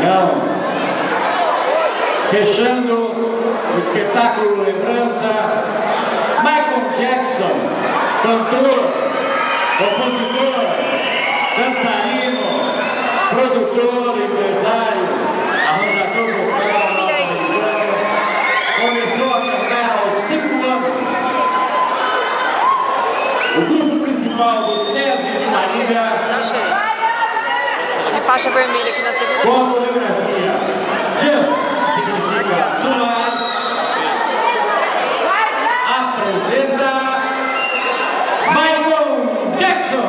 Então, fechando o espetáculo Lembrança, Michael Jackson, cantor, compositor, dançarino, produtor, empresário, arranjador vocal norte-americano, começou a cantar aos 5 anos. O grupo principal do SESI de Marília, já achei. De faixa vermelha aqui na segunda. com a coreografia Jump, significa pular, apresenta Michael Jackson.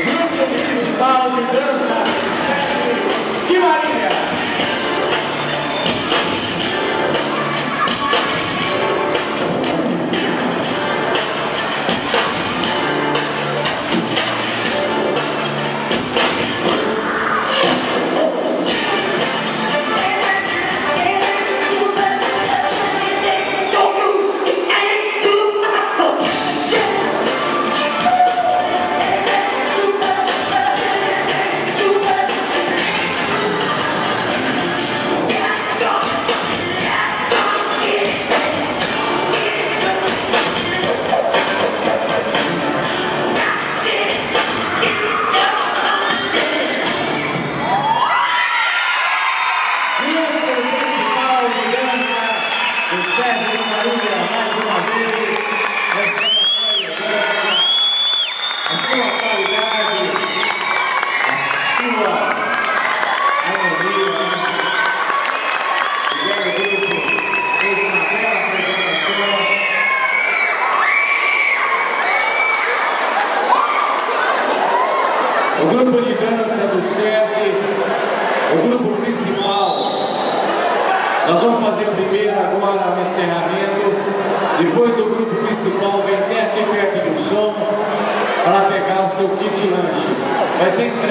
Grupo principal de dança de Marília. O grupo de dança do SESI, o grupo principal, nós vamos fazer primeiro agora o encerramento, depois o grupo principal vem até aqui perto do som para pegar o seu kit lanche. Vai ser entregue.